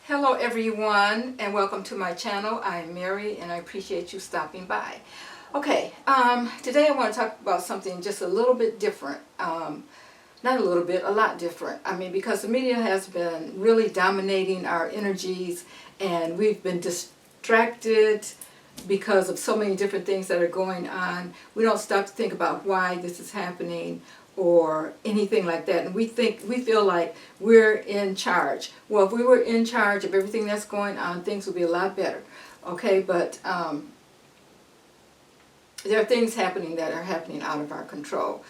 Hello everyone and welcome to my channel. I'm Mary and I appreciate you stopping by. Okay, today I want to talk about something just a little bit different. Not a little bit, a lot different. I mean, because the media has been really dominating our energies and we've been distracted because of so many different things that are going on. We don't stop to think about why this is happening or anything like that, and we feel like we're in charge. Well, if we were in charge of everything that's going on, things would be a lot better. Okay, but there are things happening that are happening out of our control,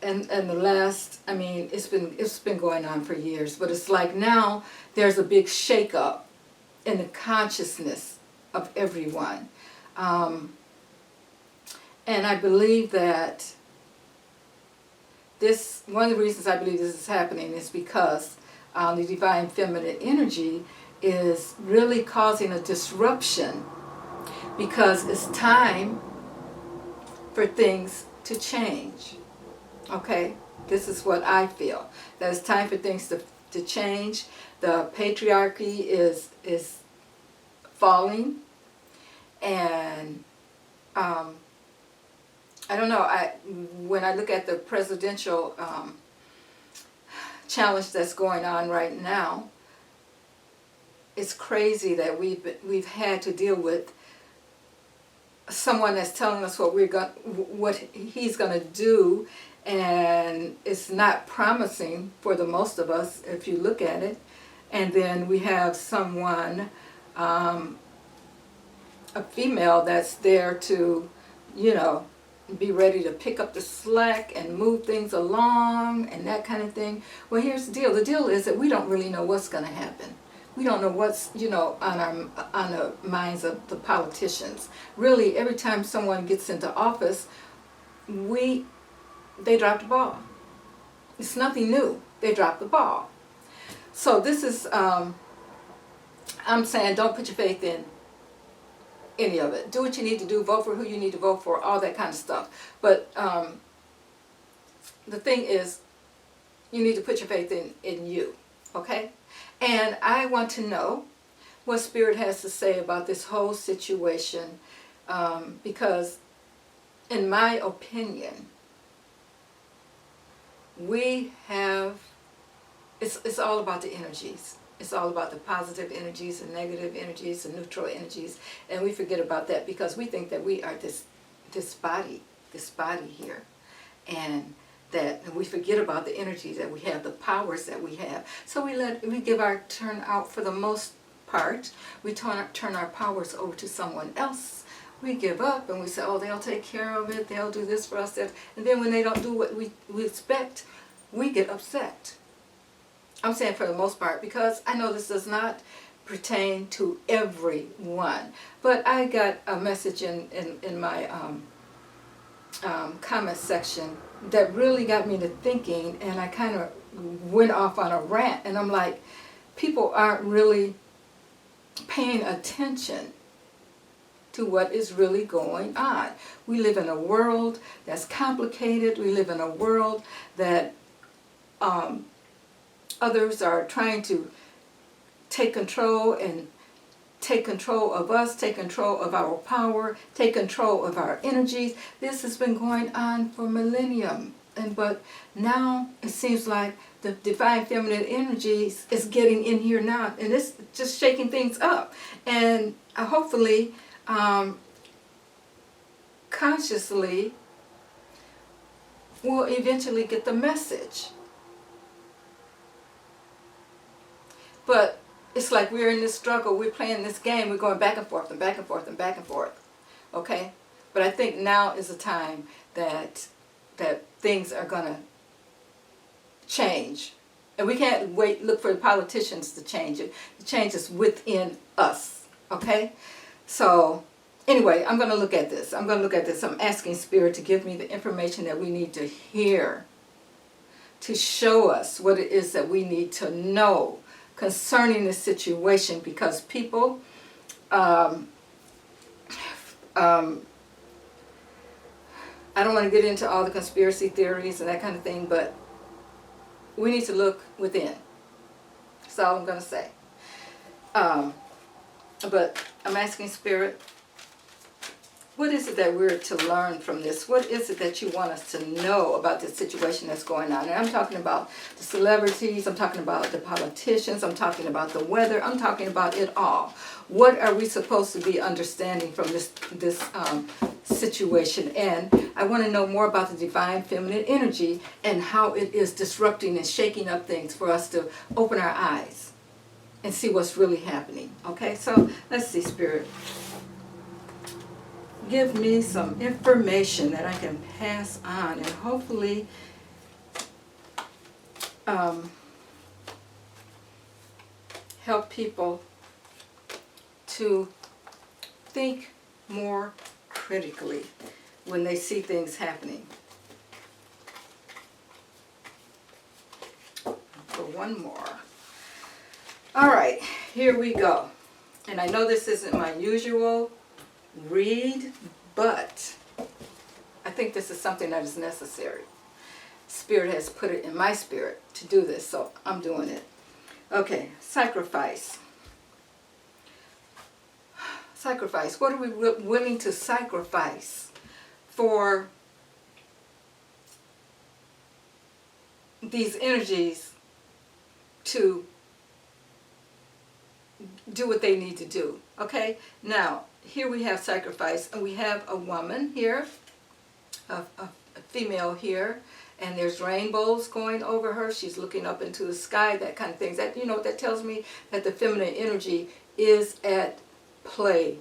and the last, I mean, it's been going on for years, but it's like now there's a big shakeup in the consciousness of everyone, and I believe that one of the reasons I believe this is happening is because the divine feminine energy is really causing a disruption, because it's time for things to change. Okay, this is what I feel, that it's time for things to change. The patriarchy is falling, and I don't know, when I look at the presidential challenge that's going on right now, it's crazy that we've had to deal with someone that's telling us what he's going to do, and it's not promising for the most of us if you look at it. And then we have someone, a female, that's there to, be ready to pick up the slack and move things along and that kind of thing. Well, here's the deal. The deal is that we don't really know what's going to happen. We don't know what's, on the minds of the politicians. Really, every time someone gets into office, they drop the ball. It's nothing new. They drop the ball. So this is, I'm saying, don't put your faith in any of it. Do what you need to do, vote for who you need to vote for, all that kind of stuff. But the thing is, you need to put your faith in you, okay? And I want to know what Spirit has to say about this whole situation, because in my opinion, it's all about the energies. It's all about the positive energies and negative energies and neutral energies, and we forget about that because we think that we are this body here, and that we forget about the energies that we have, the powers that we have. So we give our turn out, for the most part. We turn our powers over to someone else. We give up and we say, oh, they'll take care of it, they'll do this for us, and then when they don't do what we expect, we get upset. I'm saying for the most part, because I know this does not pertain to everyone. But I got a message in my comment section that really got me to thinking, and I kind of went off on a rant, and I'm like, people aren't really paying attention to what is really going on. We live in a world that's complicated. We live in a world that others are trying to take control of us, take control of our power, take control of our energies. This has been going on for millennium, but now it seems like the divine feminine energies is getting in here now, and it's just shaking things up. And hopefully, consciously, we'll eventually get the message. But it's like we're in this struggle, we're playing this game, we're going back and forth and back and forth and back and forth, okay? But I think now is the time that things are going to change. And we can't look for the politicians to change it. The change is within us, okay? So anyway, I'm going to look at this. I'm asking Spirit to give me the information that we need to hear, to show us what it is that we need to know concerning the situation, because people, I don't want to get into all the conspiracy theories and that kind of thing, but we need to look within. That's all I'm going to say. Um, but I'm asking Spirit, what is it that we're to learn from this? What is it that you want us to know about this situation that's going on? And I'm talking about the celebrities, I'm talking about the politicians, I'm talking about the weather, I'm talking about it all. What are we supposed to be understanding from this situation? And I want to know more about the divine feminine energy and how it is disrupting and shaking up things for us to open our eyes and see what's really happening. Okay, so let's see, Spirit. Give me some information that I can pass on and hopefully help people to think more critically when they see things happening. For one more. All right, here we go. And I know this isn't my usual read, but I think this is something that is necessary. Spirit has put it in my spirit to do this, so I'm doing it. Okay, sacrifice. Sacrifice. What are we willing to sacrifice for these energies to do what they need to do? Okay, now here we have sacrifice, and we have a woman here, a female here, and there's rainbows going over her. She's looking up into the sky, that kind of thing. That, you know, that tells me that the feminine energy is at play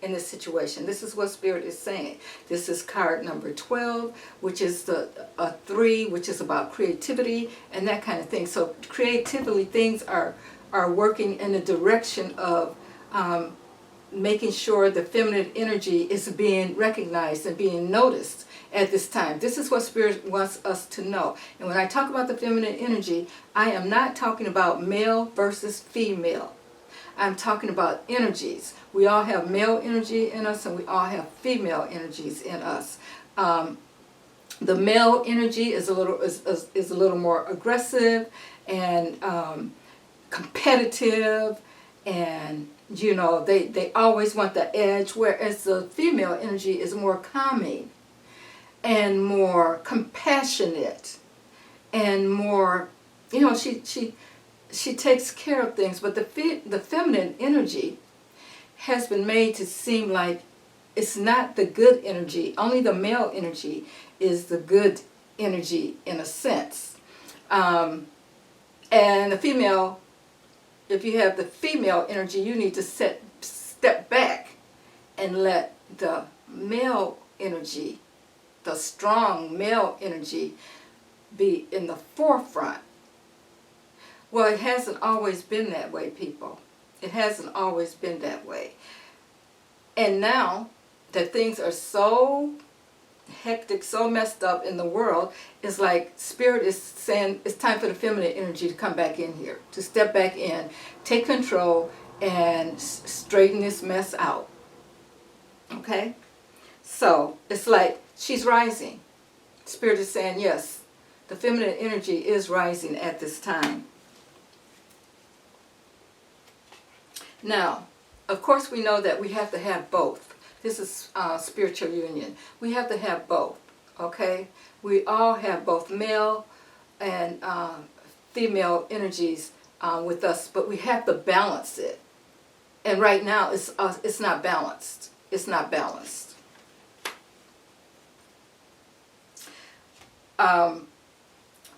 in this situation. This is what Spirit is saying. This is card number 12, which is a 3, which is about creativity and that kind of thing. So creatively, things are working in the direction of making sure the feminine energy is being recognized and being noticed at this time. This is what Spirit wants us to know. And when I talk about the feminine energy, I am not talking about male versus female. I'm talking about energies. We all have male energy in us, and we all have female energies in us. The male energy is a little more aggressive and competitive, and you know, they always want the edge, whereas the female energy is more calming and more compassionate and more, you know, she takes care of things. But the feminine energy has been made to seem like it's not the good energy. Only the male energy is the good energy in a sense. And the female, if you have the female energy, you need to step back and let the male energy, the strong male energy, be in the forefront. Well, it hasn't always been that way, people. It hasn't always been that way. And now that things are so hectic, so messed up in the world, it's like Spirit is saying it's time for the feminine energy to come back in here, to step back in, take control, and straighten this mess out. Okay? So it's like she's rising. Spirit is saying, yes, the feminine energy is rising at this time. Now, of course, we know that we have to have both. This is spiritual union. We have to have both, okay? We all have both male and female energies with us, but we have to balance it. And right now, it's not balanced. It's not balanced.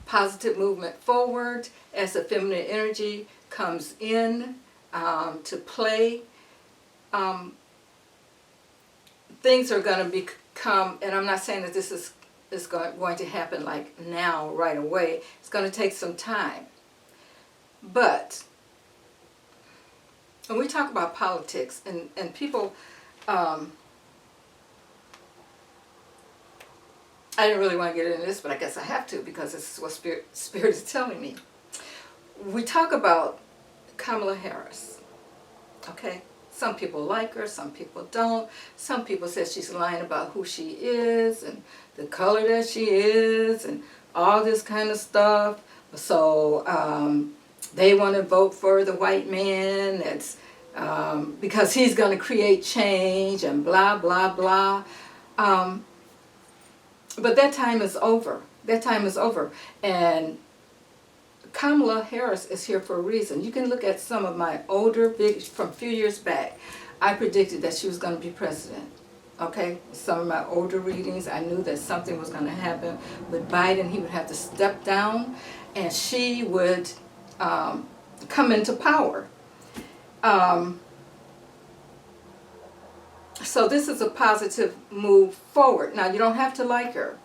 Positive movement forward as the feminine energy comes in to play. Things are going to become, and I'm not saying that this is going to happen like now, right away. It's going to take some time. But when we talk about politics and people, I didn't really want to get into this, but I guess I have to because this is what Spirit is telling me. We talk about Kamala Harris, okay? Some people like her, some people don't. Some people say she's lying about who she is and the color that she is and all this kind of stuff. So They want to vote for the white man. That's because he's going to create change and blah, blah, blah. But that time is over. That time is over. And Kamala Harris is here for a reason. You can look at some of my older, from a few years back. I predicted that she was going to be president. Okay? Some of my older readings, I knew that something was going to happen with Biden. He would have to step down, and she would come into power. So this is a positive move forward. Now, you don't have to like her.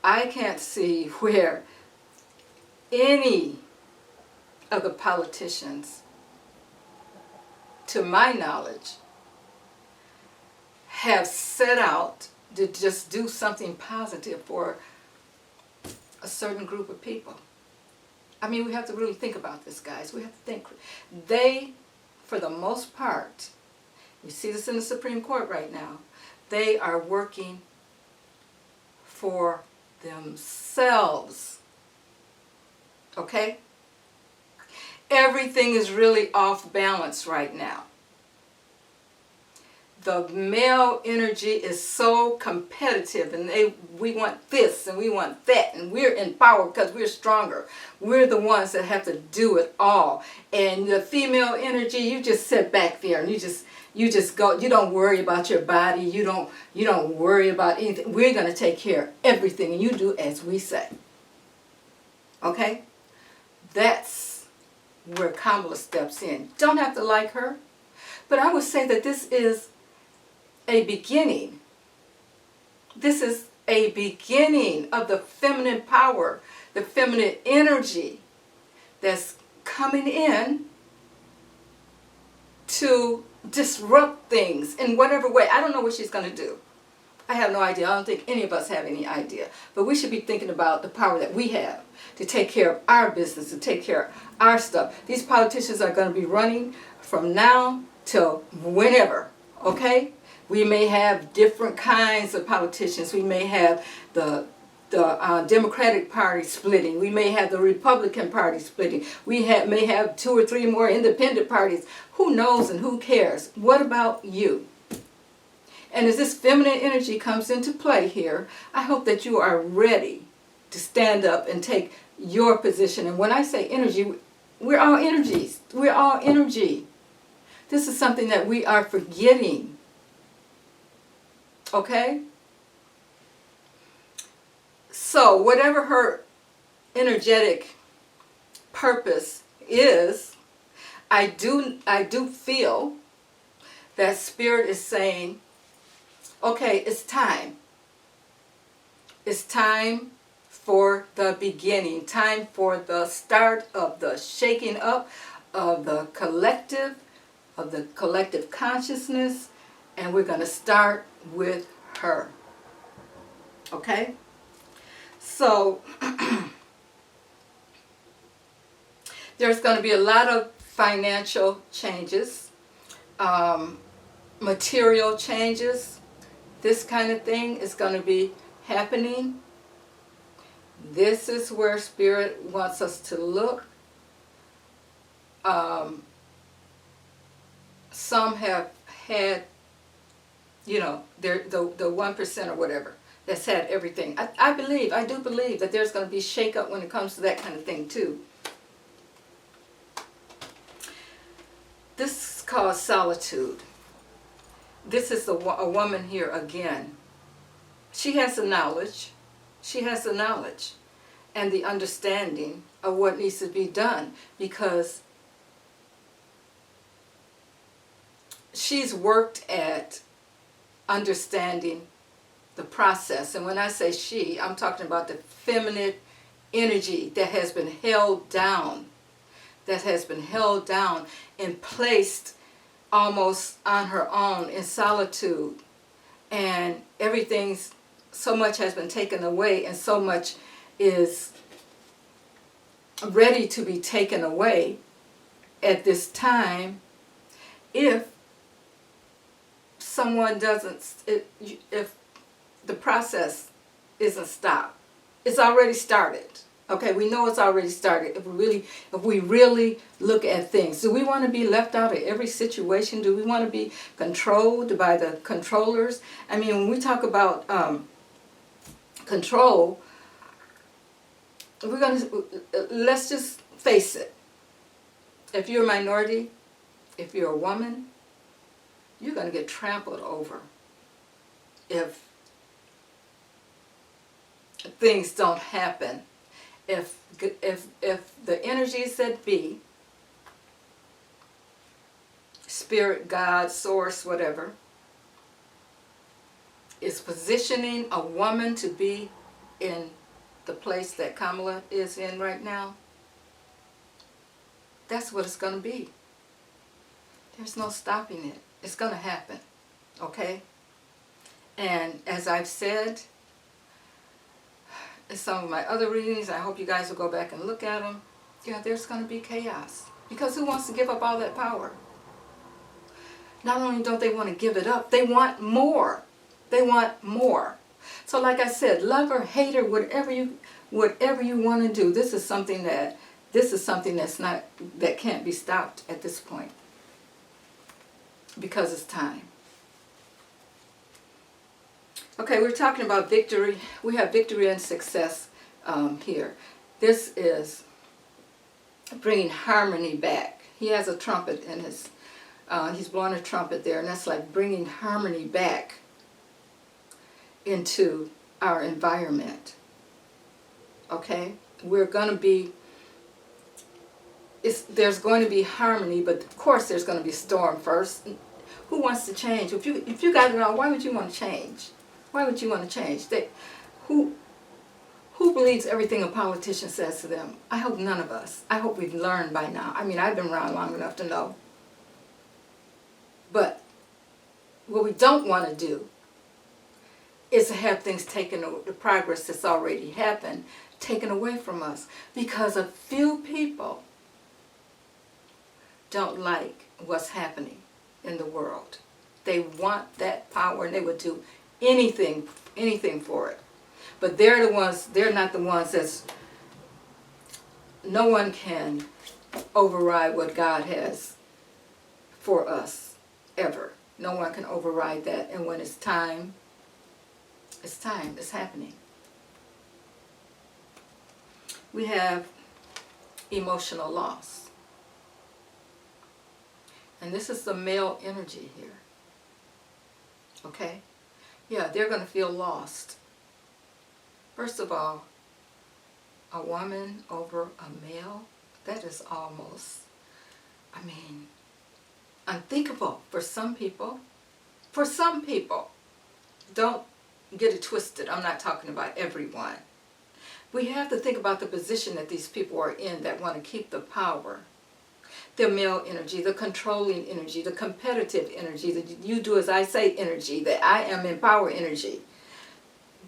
I can't see where any of the politicians, to my knowledge, have set out to just do something positive for a certain group of people. I mean, we have to really think about this, guys. We have to think. They, for the most part, you see this in the Supreme Court right now, they are working for themselves. Okay? Everything is really off balance right now. The male energy is so competitive, and we want this and we want that, and we're in power because we're stronger. We're the ones that have to do it all. And the female energy, you just sit back there and you just go. You don't worry about your body. You don't worry about anything. We're going to take care of everything, and you do as we say. Okay? That's where Kamala steps in. Don't have to like her, but I would say that this is a beginning. This is a beginning of the feminine power, the feminine energy that's coming in to disrupt things in whatever way. I don't know what she's going to do. I have no idea. I don't think any of us have any idea. But we should be thinking about the power that we have to take care of our business, to take care of our stuff. These politicians are going to be running from now till whenever, okay? We may have different kinds of politicians. We may have the Democratic Party splitting. We may have the Republican Party splitting. We may have 2 or 3 more independent parties. Who knows and who cares? What about you? And as this feminine energy comes into play here, I hope that you are ready to stand up and take your position. And when I say energy, we're all energies. We're all energy. This is something that we are forgetting. Okay? So, whatever her energetic purpose is, I do feel that Spirit is saying, okay, it's time. It's time for the beginning, time for the start of the shaking up of the collective consciousness, and we're going to start with her. Okay? So, there's going to be a lot of financial changes, material changes. This kind of thing is going to be happening. This is where Spirit wants us to look. Some have had, you know, the 1% or whatever that's had everything. I do believe that there's going to be shake-up when it comes to that kind of thing too. This is called solitude. This is a woman here again. She has the knowledge. She has the knowledge and the understanding of what needs to be done, because she's worked at understanding the process. And when I say she, I'm talking about the feminine energy that has been held down, and placed almost on her own in solitude. And so much has been taken away, and so much is ready to be taken away at this time if someone if the process isn't stopped. It's already started. Okay, we know it's already started. If we really look at things, do we want to be left out of every situation? Do we want to be controlled by the controllers? I mean, when we talk about control, let's just face it. If you're a minority, if you're a woman, you're going to get trampled over if things don't happen. If the energies that be, spirit, God, source, whatever, is positioning a woman to be in the place that Kamala is in right now, that's what it's going to be. There's no stopping it. It's going to happen. Okay? And as I've said, in some of my other readings, I hope you guys will go back and look at them. Yeah, there's going to be chaos. Because who wants to give up all that power? Not only don't they want to give it up, they want more. They want more. So like I said, love or hate or whatever you want to do, this is something that can't be stopped at this point. Because it's time. Okay, we're talking about victory. We have victory and success here. This is bringing harmony back. He has a trumpet in his, he's blowing a trumpet there, and that's like bringing harmony back into our environment. Okay? We're going to be, there's going to be harmony, but of course there's going to be storm first. Who wants to change? If you got it all, why would you want to change? Why would you want to change? Who believes everything a politician says to them? I hope none of us. I hope we've learned by now. I mean, I've been around long enough to know. But what we don't want to do is to have things taken, the progress that's already happened, taken away from us. Because a few people don't like what's happening in the world. They want that power, and they would do anything for it. But they're not the ones no one can override what God has for us, ever. No one can override that. And when it's time, it's happening. We have emotional loss. And this is the male energy here. Okay? Yeah, they're going to feel lost. First of all, a woman over a male, that is almost, unthinkable for some people. For some people. Don't get it twisted. I'm not talking about everyone. We have to think about the position that these people are in that want to keep the power. The male energy, the controlling energy, the competitive energy, the you do as I say energy, the I am in power energy.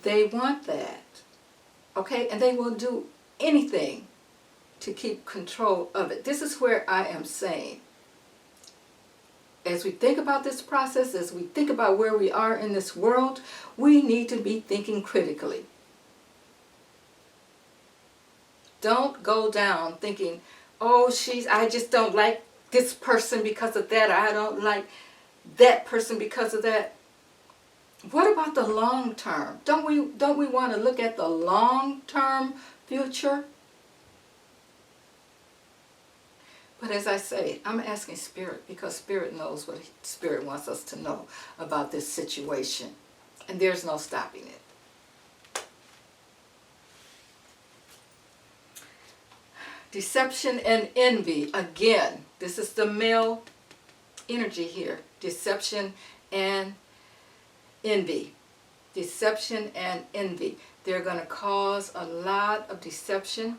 They want that. Okay? And they will do anything to keep control of it. This is where I am saying, as we think about this process, as we think about where we are in this world, we need to be thinking critically. Don't go down thinking, oh, I just don't like this person because of that. I don't like that person because of that. What about the long term? Don't we want to look at the long term future? But as I say, I'm asking Spirit because Spirit knows what Spirit wants us to know about this situation. And there's no stopping it. Deception and envy. Again, this is the male energy here. Deception and envy. Deception and envy. They're going to cause a lot of deception.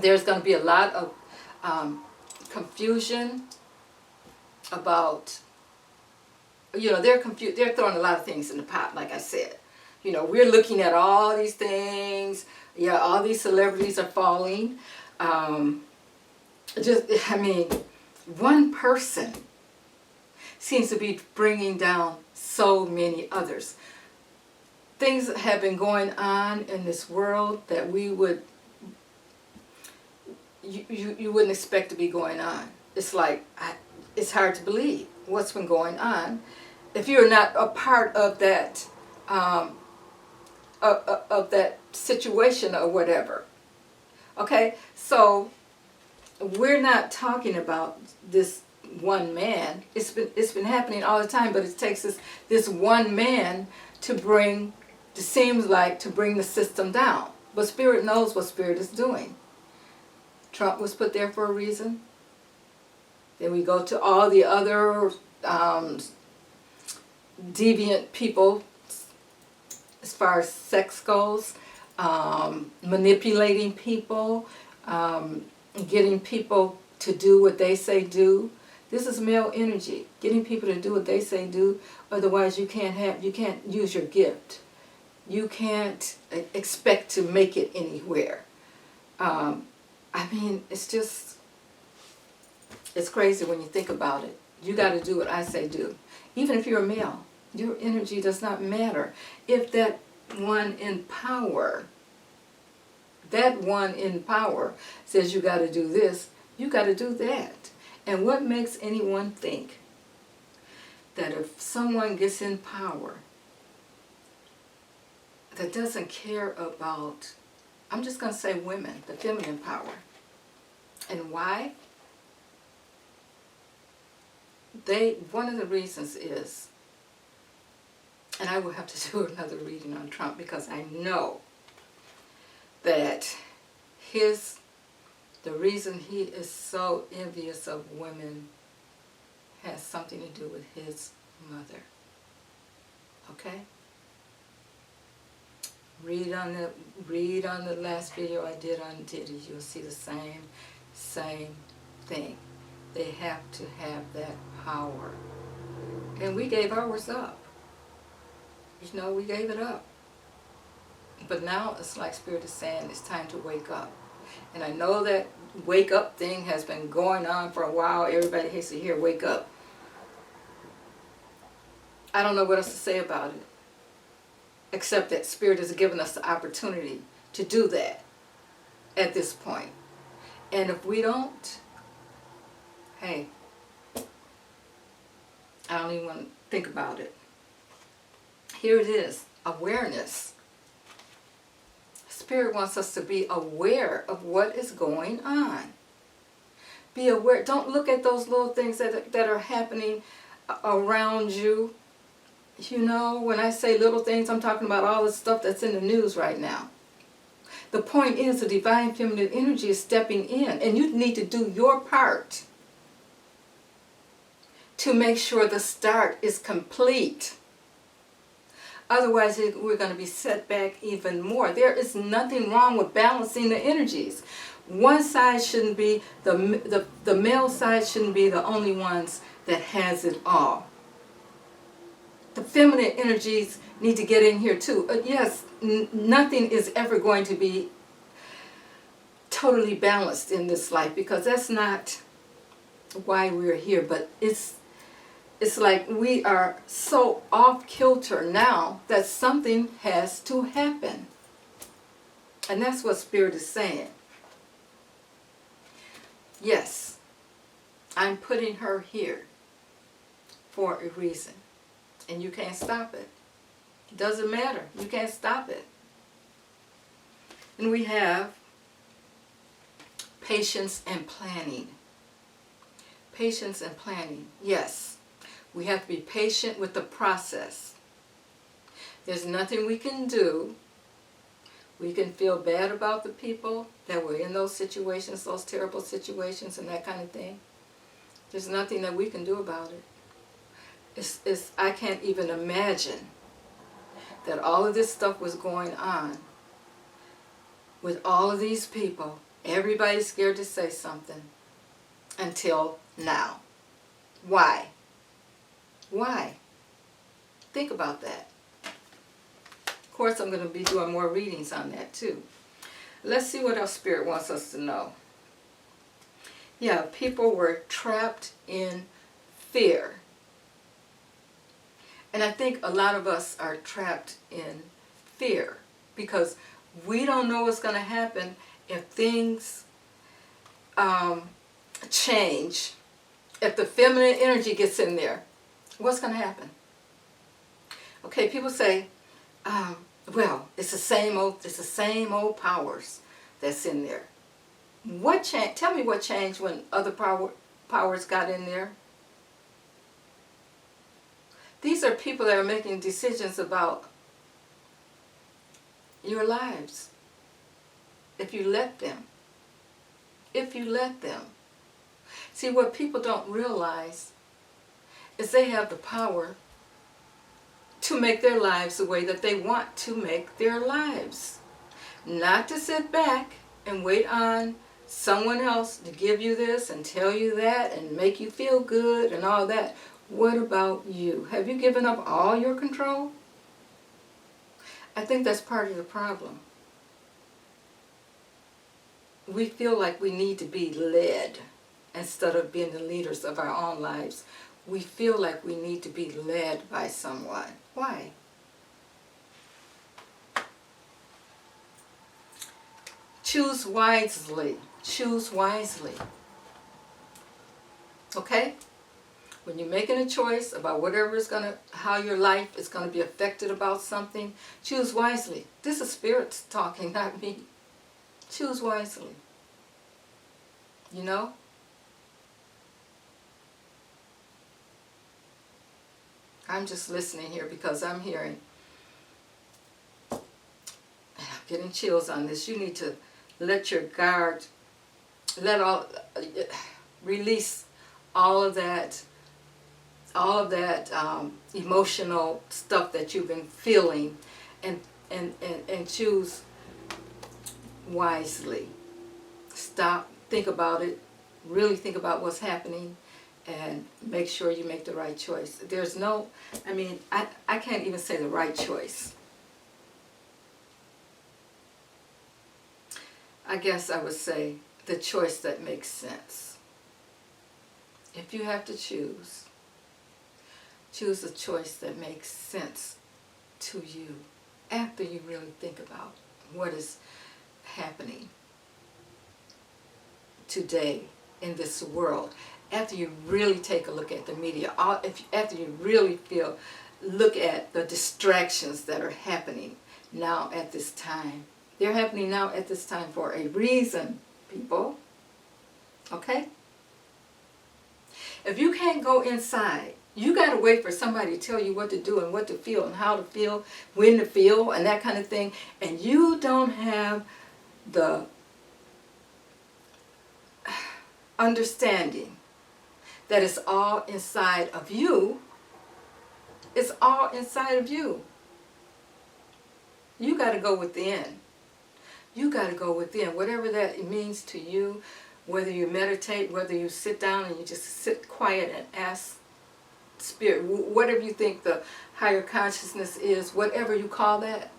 There's going to be a lot of confusion about, they're confused. They're throwing a lot of things in the pot, like I said. We're looking at all these things. Yeah, all these celebrities are falling. One person seems to be bringing down so many others. Things have been going on in this world that we would you wouldn't expect to be going on. It's like, it's hard to believe what's been going on if you're not a part of that, of that situation or whatever. Okay, so we're not talking about this one man. It's been happening all the time, but it takes this one man to bring, it seems like, to bring the system down. But Spirit knows what Spirit is doing. Trump was put there for a reason. Then we go to all the other deviant people as far as sex goes, manipulating people, getting people to do what they say do. This is male energy, getting people to do what they say do. Otherwise, you can't use your gift. You can't expect to make it anywhere. I mean, it's crazy when you think about it. You got to do what I say do. Even if you're a male, your energy does not matter. If that one in power says you got to do this, you got to do that. And what makes anyone think that if someone gets in power that doesn't care about, I'm just going to say women, the feminine power. And why? One of the reasons is, and I will have to do another reading on Trump because I know that the reason he is so envious of women has something to do with his mother. Okay? Read on the last video I did on Diddy. You'll see the same thing. They have to have that power. And we gave ours up. You know, we gave it up. But now it's like Spirit is saying it's time to wake up. And I know that wake up thing has been going on for a while. Everybody hates to hear wake up. I don't know what else to say about it, except that Spirit has given us the opportunity to do that at this point. And if we don't, hey, I don't even want to think about it. Here it is, awareness. Spirit wants us to be aware of what is going on. Be aware. Don't look at those little things that are happening around you. You know, when I say little things, I'm talking about all the stuff that's in the news right now. The point is the divine feminine energy is stepping in, and you need to do your part to make sure the start is complete. Otherwise, we're going to be set back even more. There is nothing wrong with balancing the energies. One side shouldn't be, the male side shouldn't be the only ones that has it all. The feminine energies need to get in here too. Yes, nothing is ever going to be totally balanced in this life because that's not why we're here. But it's like we are so off kilter now that something has to happen. And that's what Spirit is saying. Yes, I'm putting her here for a reason. And you can't stop it. It doesn't matter. You can't stop it. And we have patience and planning. Patience and planning. Yes. We have to be patient with the process. There's nothing we can do. We can feel bad about the people that were in those situations, those terrible situations and that kind of thing. There's nothing that we can do about it. I can't even imagine that all of this stuff was going on with all of these people. Everybody's scared to say something until now. Why? Why? Think about that. Of course, I'm going to be doing more readings on that too. Let's see what else Spirit wants us to know. Yeah, people were trapped in fear. And I think a lot of us are trapped in fear because we don't know what's going to happen if things change, if the feminine energy gets in there, what's going to happen? Okay, people say, well, it's the same old powers that's in there. What change? Tell me what changed when other powers got in there. These are people that are making decisions about your lives. If you let them. If you let them. See, what people don't realize is they have the power to make their lives the way that they want to make their lives. Not to sit back and wait on someone else to give you this and tell you that and make you feel good and all that. What about you? Have you given up all your control? I think that's part of the problem. We feel like we need to be led instead of being the leaders of our own lives. We feel like we need to be led by someone. Why? Choose wisely. Choose wisely. Okay? When you're making a choice about how your life is going to be affected about something, choose wisely. This is spirits talking, not me. Choose wisely. You know? I'm just listening here because I'm hearing, and I'm getting chills on this. You need to let your guard, release all of that emotional stuff that you've been feeling, and choose wisely. Stop, think about it, really think about what's happening, and make sure you make the right choice. There's no, I can't even say the right choice. I guess I would say the choice that makes sense. If you have to choose a choice that makes sense to you after you really think about what is happening today in this world. After you really take a look at the media, after you really look at the distractions that are happening now at this time. They're happening now at this time for a reason, people. Okay? If you can't go inside, you got to wait for somebody to tell you what to do and what to feel and how to feel, when to feel, and that kind of thing. And you don't have the understanding that it's all inside of you. It's all inside of you. You got to go within. You got to go within. Whatever that means to you, whether you meditate, whether you sit down and you just sit quiet and ask Spirit, whatever you think the higher consciousness is, whatever you call that,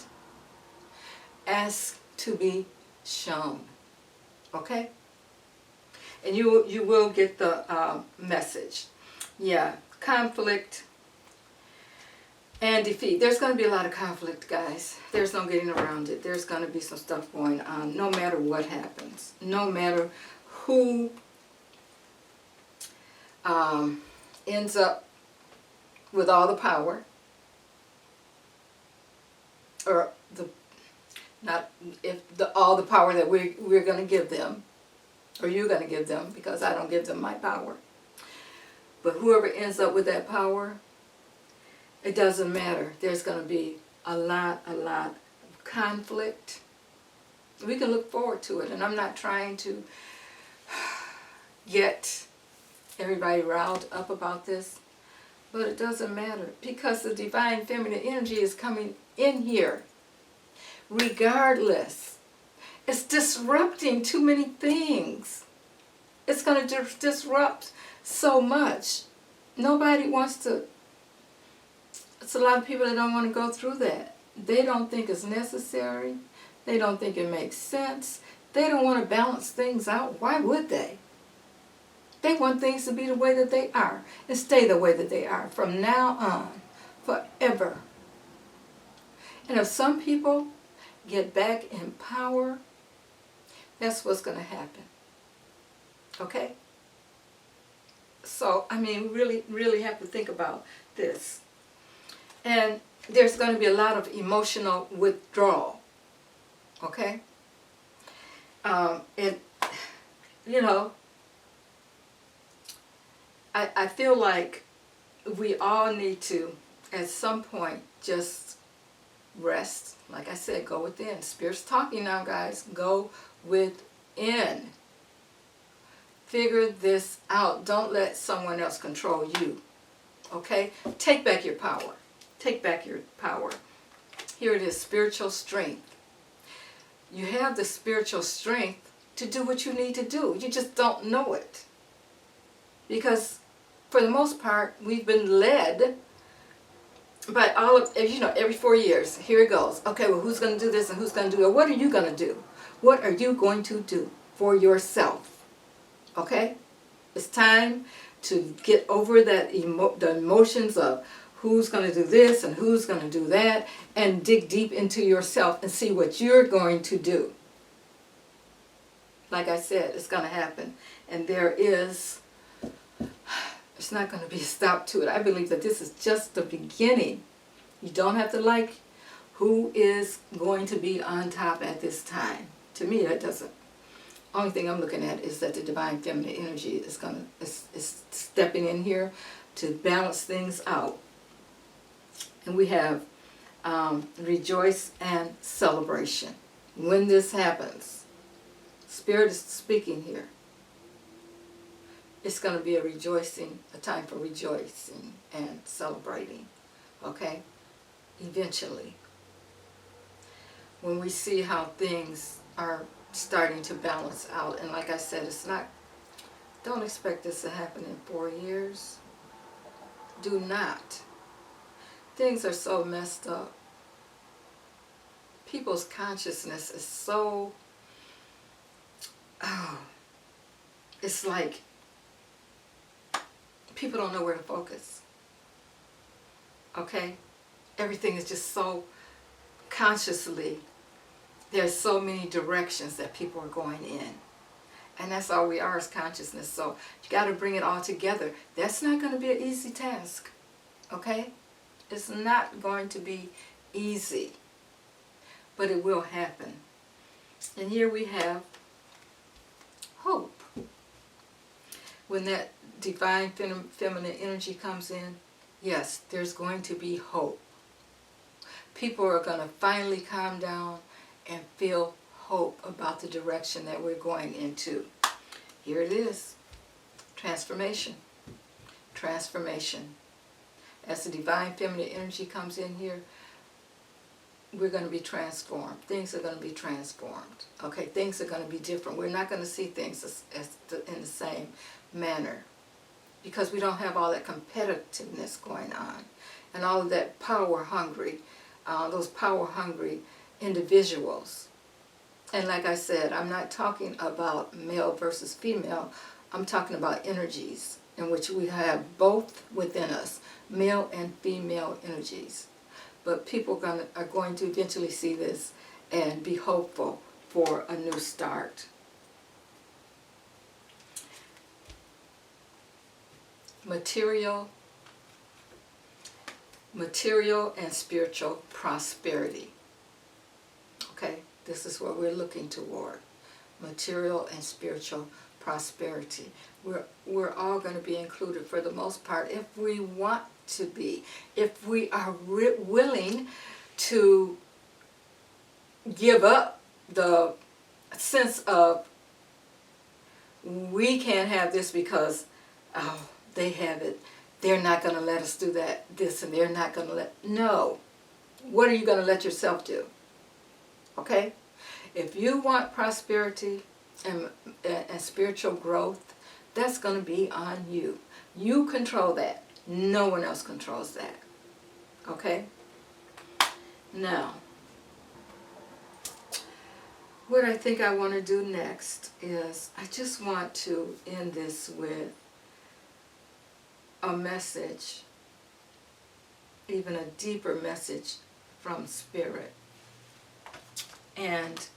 ask to be shown. Okay? And you will get the message. Yeah, conflict and defeat. There's going to be a lot of conflict, guys. There's no getting around it. There's going to be some stuff going on, no matter what happens. No matter who ends up with all the power, or all the power that we're going to give them, or you're going to give them, because I don't give them my power. But whoever ends up with that power, it doesn't matter. There's going to be a lot of conflict. We can look forward to it, and I'm not trying to get everybody riled up about this, but it doesn't matter, because the divine feminine energy is coming in here regardless. It's disrupting too many things. It's going to disrupt so much. Nobody wants to. It's a lot of people that don't want to go through that. They don't think it's necessary. They don't think it makes sense. They don't want to balance things out. Why would they? They want things to be the way that they are and stay the way that they are from now on, forever. And if some people get back in power, that's what's going to happen. Okay? So, I mean, we really have to think about this. And there's going to be a lot of emotional withdrawal. Okay? It, you know, I feel like we all need to, at some point, just rest. Like I said, go within. Spirit's talking now, guys. Go within. Figure this out. Don't let someone else control you. Okay? Take back your power. Take back your power. Here it is, spiritual strength. You have the spiritual strength to do what you need to do. You just don't know it. Because for the most part, we've been led by all of, every 4 years, here it goes. Okay, well, who's going to do this and who's going to do it? What are you going to do? What are you going to do for yourself? Okay? It's time to get over that the emotions of who's going to do this and who's going to do that, and dig deep into yourself and see what you're going to do. Like I said, it's going to happen. And there's not going to be a stop to it. I believe that this is just the beginning. You don't have to like who is going to be on top at this time. To me, that doesn't. Only thing I'm looking at is that the divine feminine energy is stepping in here to balance things out. And we have rejoice and celebration. When this happens, Spirit is speaking here. It's going to be a time for rejoicing and celebrating. Okay? Eventually. When we see how things are starting to balance out. And like I said, don't expect this to happen in 4 years. Do not. Things are so messed up. People's consciousness is so, it's like people don't know where to focus. Okay? Everything is just so consciously, there's so many directions that people are going in. And that's all we are, is consciousness. So you got to bring it all together. That's not going to be an easy task. Okay? It's not going to be easy. But it will happen. And here we have hope. When that divine feminine energy comes in, yes, there's going to be hope. People are going to finally calm down and feel hope about the direction that we're going into. Here it is. Transformation. Transformation. As the divine feminine energy comes in here, we're going to be transformed. Things are going to be transformed. Okay, things are going to be different. We're not going to see things in the same manner because we don't have all that competitiveness going on and all of that power-hungry, those power-hungry individuals. And like I said, I'm not talking about male versus female. I'm talking about energies in which we have both within us, male and female energies. But people are going to eventually see this and be hopeful for a new start. Material and spiritual prosperity. Okay, this is what we're looking toward. Material and spiritual prosperity. We're all going to be included for the most part if we want to be. If we are willing to give up the sense of we can't have this because they have it. They're not going to let us do this, and they're not going to let... No. What are you going to let yourself do? Okay? If you want prosperity and spiritual growth, that's going to be on you. You control that. No one else controls that. Okay? Now, what I think I want to do next is I just want to end this with a message, even a deeper message from Spirit. And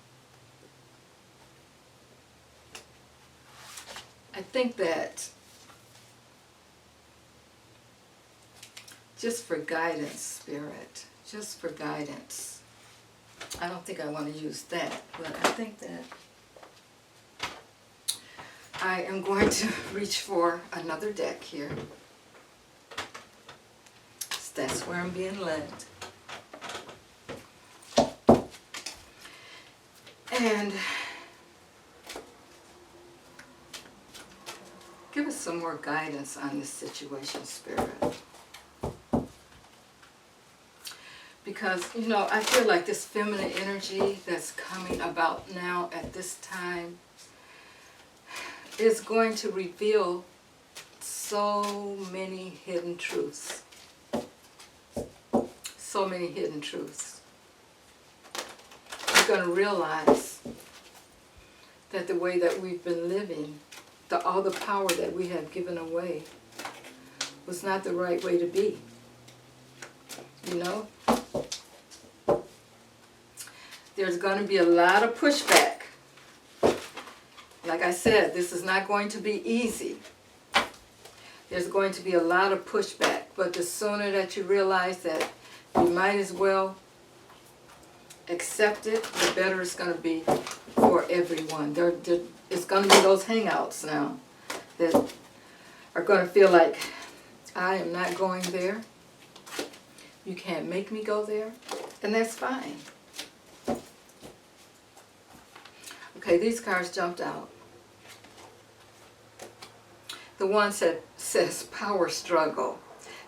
I think that just for guidance, Spirit, just for guidance. I don't think I want to use that, but I think that I am going to reach for another deck here. That's where I'm being led. And give us some more guidance on this situation, Spirit. Because, you know, I feel like this feminine energy that's coming about now at this time is going to reveal so many hidden truths. So many hidden truths. You're going to realize that the way that we've been living, all the power that we have given away, was not the right way to be. You know? There's going to be a lot of pushback. Like I said, this is not going to be easy. There's going to be a lot of pushback. But the sooner that you realize that you might as well accept it, the better it's going to be for everyone. It's going to be those hangouts now that are going to feel like, I am not going there. You can't make me go there. And that's fine. Okay, these cards jumped out. The one says power struggle.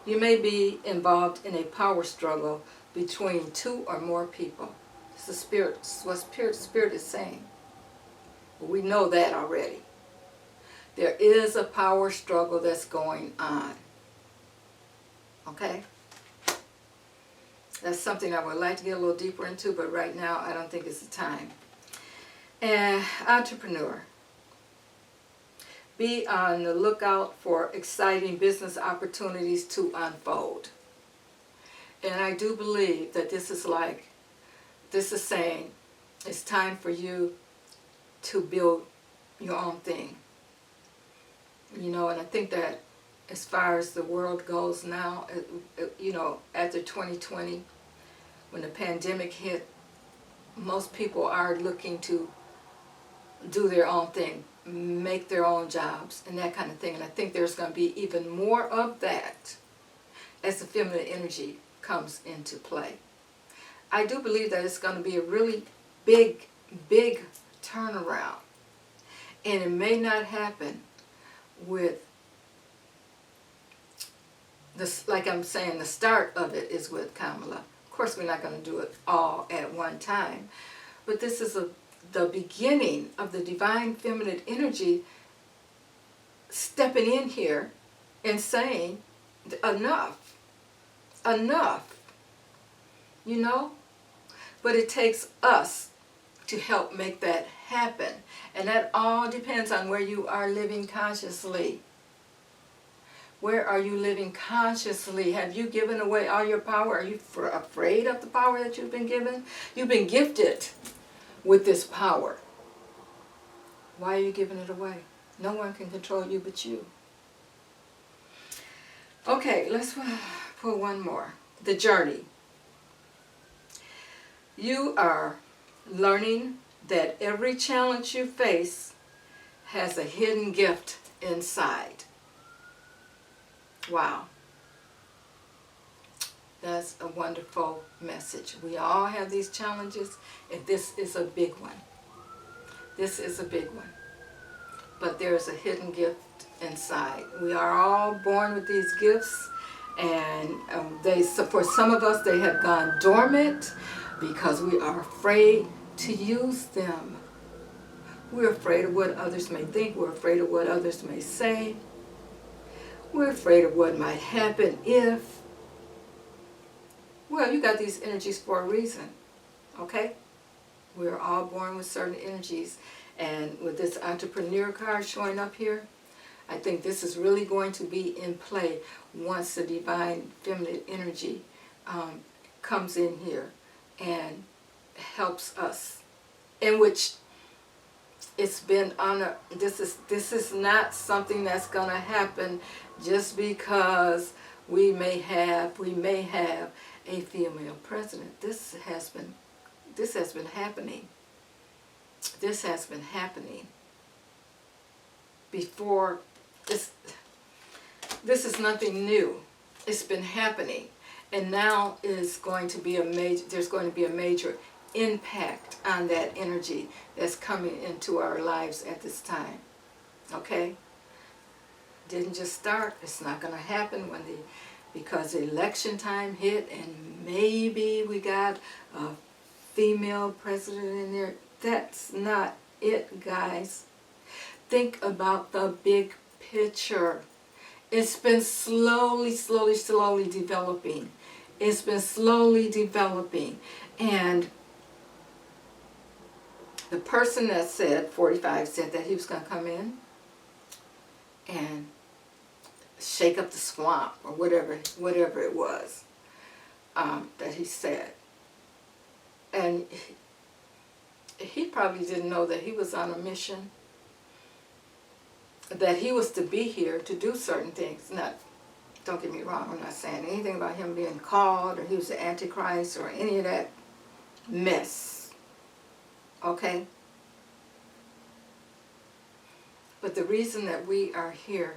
You may be involved in a power struggle between two or more people. It's the Spirit, what Spirit is saying. We know that already. There is a power struggle that's going on. Okay? That's something I would like to get a little deeper into, but right now I don't think it's the time. And entrepreneur. Be on the lookout for exciting business opportunities to unfold. And I do believe that this is saying it's time for you to build your own thing. You know, and I think that as far as the world goes now, you know, after 2020, when the pandemic hit, most people are looking to do their own thing, make their own jobs, and that kind of thing. And I think there's going to be even more of that as the feminine energy comes into play. I do believe that it's going to be a really big, big turnaround. And it may not happen with this, like I'm saying, the start of it is with Kamala. Of course, we're not going to do it all at one time. But this is the beginning of the divine feminine energy stepping in here and saying, enough, enough, you know? But it takes us to help make that happen. And that all depends on where you are living consciously. Where are you living consciously? Have you given away all your power? Are you afraid of the power that you've been given? You've been gifted with this power. Why are you giving it away? No one can control you but you. Okay, let's pull one more. The journey. You are learning that every challenge you face has a hidden gift inside. Wow. That's a wonderful message. We all have these challenges, and this is a big one. This is a big one. But there's a hidden gift inside. We are all born with these gifts, and for some of us, they have gone dormant because we are afraid to use them. We're afraid of what others may think. We're afraid of what others may say. We're afraid of what might happen if. Well, you got these energies for a reason, okay? We're all born with certain energies. And with this entrepreneur card showing up here, I think this is really going to be in play once the divine feminine energy comes in here and helps us. In which It's been on a, this is not something that's going to happen just because we may have a female president. This has been happening. This has been happening before. This is nothing new. It's been happening, and now is going to be there's going to be a major impact on that energy that's coming into our lives at this time. Okay? Didn't just start. It's not going to happen because the election time hit and maybe we got a female president in there. That's not it, guys. Think about the big picture. It's been slowly developing. It's been slowly developing. And the person that said, 45, said that he was going to come in and shake up the swamp or whatever it was that he said. And he probably didn't know that he was on a mission, that he was to be here to do certain things. Now, don't get me wrong, I'm not saying anything about him being called or he was the Antichrist or any of that mess. Okay? But the reason that we are here,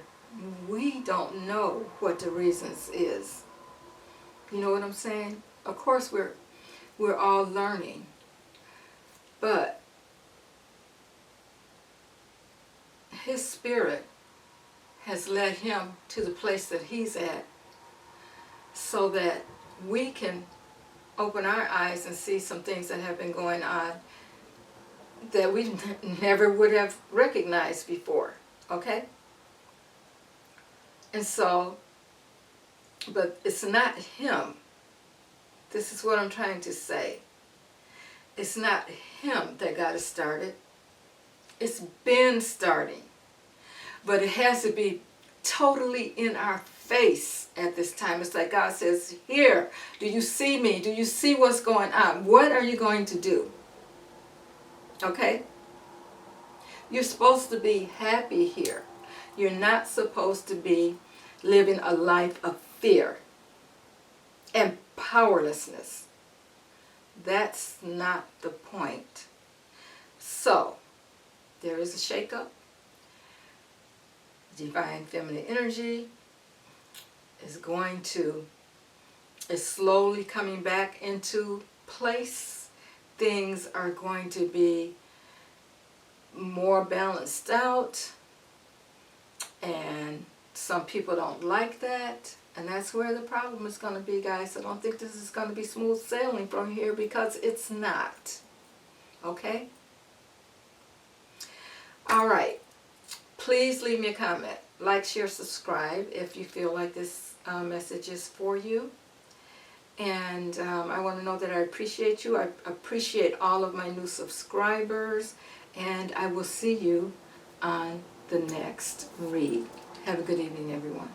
we don't know what the reasons is. You know what I'm saying? Of course we're all learning. But his spirit has led him to the place that he's at so that we can open our eyes and see some things that have been going on that we never would have recognized before. Okay? And so, but it's not him. This is what I'm trying to say. It's not him that got it started. It's been starting. But it has to be totally in our face at this time. It's like God says, here, do you see me? Do you see what's going on? What are you going to do? Okay? You're supposed to be happy here. You're not supposed to be living a life of fear and powerlessness. That's not the point. So, there is a shakeup. Divine feminine energy is slowly coming back into place. Things are going to be more balanced out, and some people don't like that, and that's where the problem is going to be, guys. I don't think this is going to be smooth sailing from here, because it's not. Okay? All right. Please leave me a comment. Like, share, subscribe if you feel like this message is for you. And I want to know that I appreciate you. I appreciate all of my new subscribers. And I will see you on the next read. Have a good evening, everyone.